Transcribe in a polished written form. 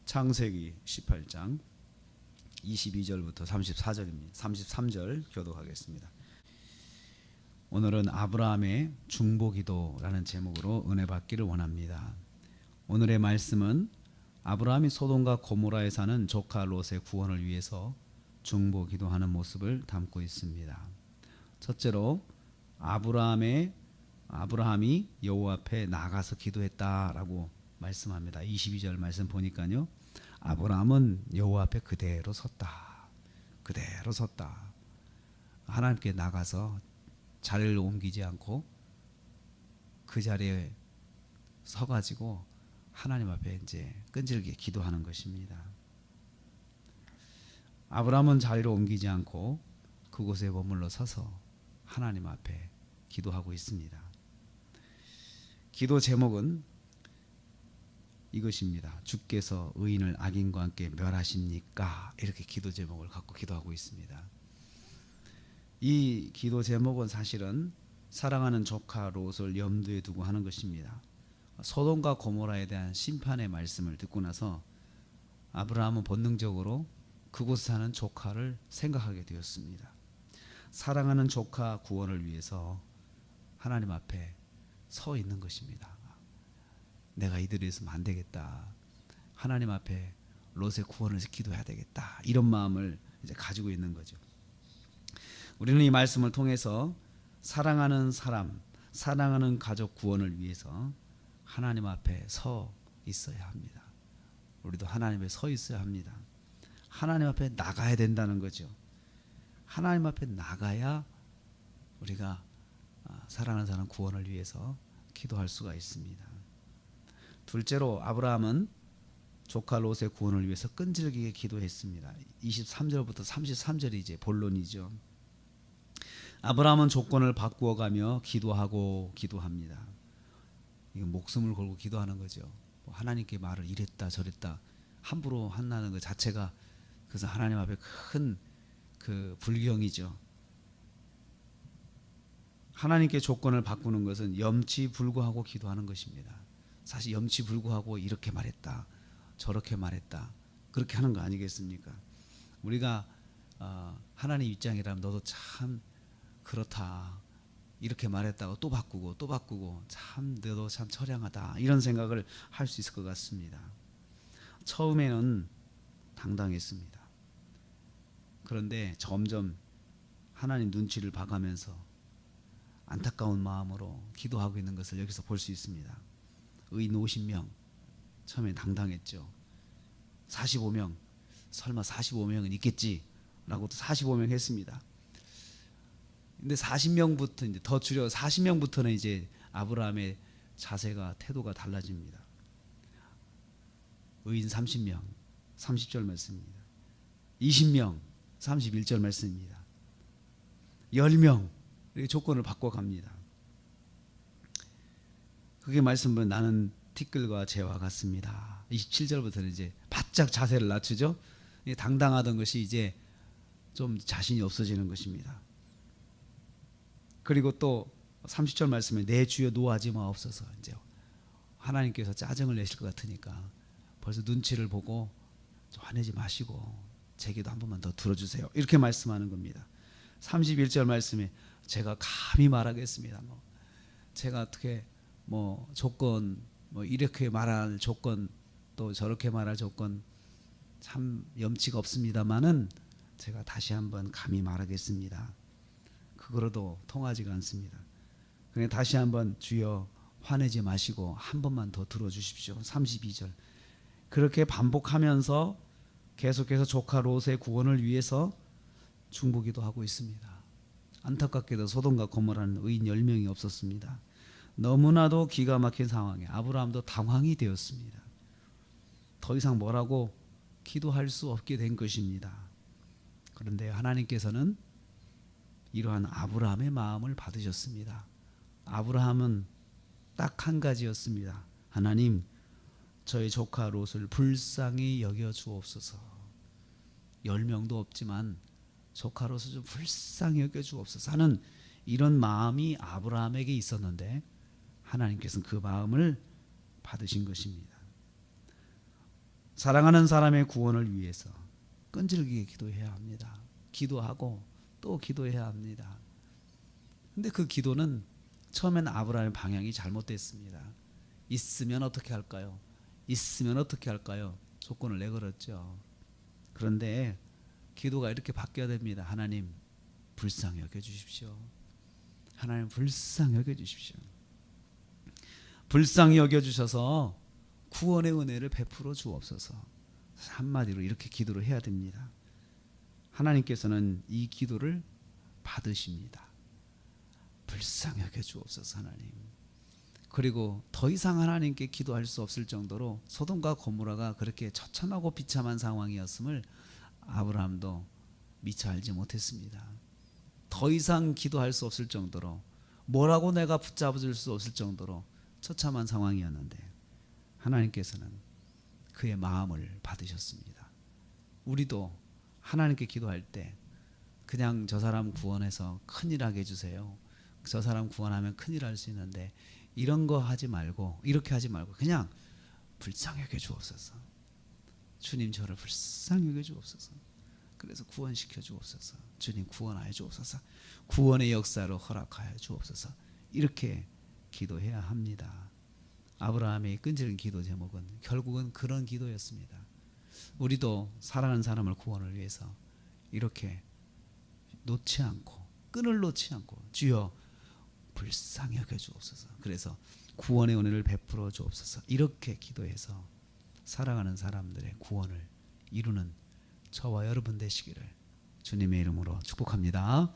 창세기 18장 22절부터 34절입니다. 33절 교독하겠습니다. 오늘은 아브라함의 중보기도라는 제목으로 은혜 받기를 원합니다. 오늘의 말씀은 아브라함이 소돔과 고모라에 사는 조카 롯의 구원을 위해서 중보기도하는 모습을 담고 있습니다. 첫째로 아브라함이 여호와 앞에 나가서 기도했다라고 말씀합니다. 22절 말씀 보니까요, 아브라함은 여호와 앞에 그대로 섰다. 하나님께 나가서 자리를 옮기지 않고 그 자리에 서가지고 하나님 앞에 이제 끈질기게 기도하는 것입니다. 아브라함은 자리를 옮기지 않고 그곳에 머물러 서서 하나님 앞에 기도하고 있습니다. 기도 제목은 이것입니다. 주께서 의인을 악인과 함께 멸하십니까? 이렇게 기도 제목을 갖고 기도하고 있습니다. 이 기도 제목은 사실은 사랑하는 조카 롯을 염두에 두고 하는 것입니다. 소돔과 고모라에 대한 심판의 말씀을 듣고 나서 아브라함은 본능적으로 그곳에 사는 조카를 생각하게 되었습니다. 사랑하는 조카 구원을 위해서 하나님 앞에 서 있는 것입니다. 내가 이들에 있으면 안 되겠다. 하나님 앞에 롯의 구원을 위해서 기도해야 되겠다. 이런 마음을 이제 가지고 있는 거죠. 우리는 이 말씀을 통해서 사랑하는 사람, 사랑하는 가족 구원을 위해서 하나님 앞에 서 있어야 합니다. 우리도 하나님 앞에 서 있어야 합니다. 하나님 앞에 나가야 된다는 거죠. 하나님 앞에 나가야 우리가 사랑하는 사람 구원을 위해서 기도할 수가 있습니다. 둘째로 아브라함은 조카 롯의 구원을 위해서 끈질기게 기도했습니다. 23절부터 33절이 이제 본론이죠. 아브라함은 조건을 바꾸어가며 기도합니다. 이건 목숨을 걸고 기도하는 거죠. 하나님께 말을 이랬다 저랬다 함부로 한다는 것 자체가 그래서 하나님 앞에 큰 그 불경이죠. 하나님께 조건을 바꾸는 것은 염치불구하고 기도하는 것입니다. 사실 염치불구하고 이렇게 말했다 저렇게 말했다 그렇게 하는 거 아니겠습니까? 우리가 하나님 입장이라면 너도 참 그렇다 이렇게 말했다가 또 바꾸고 참 너도 참 처량하다 이런 생각을 할 수 있을 것 같습니다. 처음에는 당당했습니다. 그런데 점점 하나님 눈치를 봐가면서 안타까운 마음으로 기도하고 있는 것을 여기서 볼 수 있습니다. 의인 50명 처음에 당당했죠. 45명 설마 45명은 있겠지 라고 또 45명 했습니다. 근데 40명부터 이제 더 줄여 40명부터는 이제 아브라함의 자세가 태도가 달라집니다. 의인 30명 30절 말씀입니다. 20명 31절 말씀입니다. 10명 이렇게 조건을 바꿔갑니다. 그게 말씀은 나는 티끌과 재와 같습니다. 27절부터는 이제 바짝 자세를 낮추죠. 당당하던 것이 이제 좀 자신이 없어지는 것입니다. 그리고 또 30절 말씀에 내 주여 노하지 마옵소서. 이제 하나님께서 짜증을 내실 것 같으니까 벌써 눈치를 보고 좀 화내지 마시고 제 기도 한 번만 더 들어주세요. 이렇게 말씀하는 겁니다. 31절 말씀에 제가 감히 말하겠습니다. 제가 어떻게 조건 이렇게 말할 조건 또 저렇게 말할 조건 참 염치가 없습니다만은 제가 다시 한번 감히 말하겠습니다. 그거로도 통하지가 않습니다. 그냥 다시 한번 주여 화내지 마시고 한 번만 더 들어주십시오. 32절 그렇게 반복하면서 계속해서 조카 롯의 구원을 위해서 중보기도 하고 있습니다. 안타깝게도 소돔과 고모라는 의인 10명이 없었습니다. 너무나도 기가 막힌 상황에 아브라함도 당황이 되었습니다. 더 이상 뭐라고 기도할 수 없게 된 것입니다. 그런데 하나님께서는 이러한 아브라함의 마음을 받으셨습니다. 아브라함은 딱 한 가지였습니다. 하나님 저희 조카 롯을 불쌍히 여겨 주옵소서. 10명도 없지만 조카 롯을 좀 불쌍히 여겨 주옵소서 하는 이런 마음이 아브라함에게 있었는데 하나님께서는 그 마음을 받으신 것입니다. 사랑하는 사람의 구원을 위해서 끈질기게 기도해야 합니다. 기도하고 또 기도해야 합니다. 근데 그 기도는 처음엔 아브라함의 방향이 잘못됐습니다. 있으면 어떻게 할까요? 있으면 어떻게 할까요? 조건을 내걸었죠. 그런데 기도가 이렇게 바뀌어야 됩니다. 하나님 불쌍히 여겨주십시오. 하나님 불쌍히 여겨주십시오. 불쌍히 여겨주셔서 구원의 은혜를 베풀어 주옵소서. 한마디로 이렇게 기도를 해야 됩니다. 하나님께서는 이 기도를 받으십니다. 불쌍히 여겨주옵소서 하나님. 그리고 더 이상 하나님께 기도할 수 없을 정도로 소돔과 고모라가 그렇게 처참하고 비참한 상황이었음을 아브라함도 미처 알지 못했습니다. 더 이상 기도할 수 없을 정도로 뭐라고 내가 붙잡아줄 수 없을 정도로 처참한 상황이었는데 하나님께서는 그의 마음을 받으셨습니다. 우리도 하나님께 기도할 때 그냥 저 사람 구원해서 큰일 하게 해주세요. 저 사람 구원하면 큰일 할 수 있는데 이런 거 하지 말고 이렇게 하지 말고 그냥 불쌍히 여겨 주옵소서. 주님 저를 불쌍히 여겨 주옵소서. 그래서 구원시켜 주옵소서. 주님 구원하여 주옵소서. 구원의 역사로 허락하여 주옵소서. 이렇게 기도해야 합니다. 아브라함의 끈질긴 기도 제목은 결국은 그런 기도였습니다. 우리도 사랑하는 사람을 구원을 위해서 이렇게 놓지 않고 끈을 놓지 않고 주여 불쌍히 여겨 주옵소서. 그래서 구원의 은혜를 베풀어 주옵소서. 이렇게 기도해서 살아가는 사람들의 구원을 이루는 저와 여러분 되시기를 주님의 이름으로 축복합니다.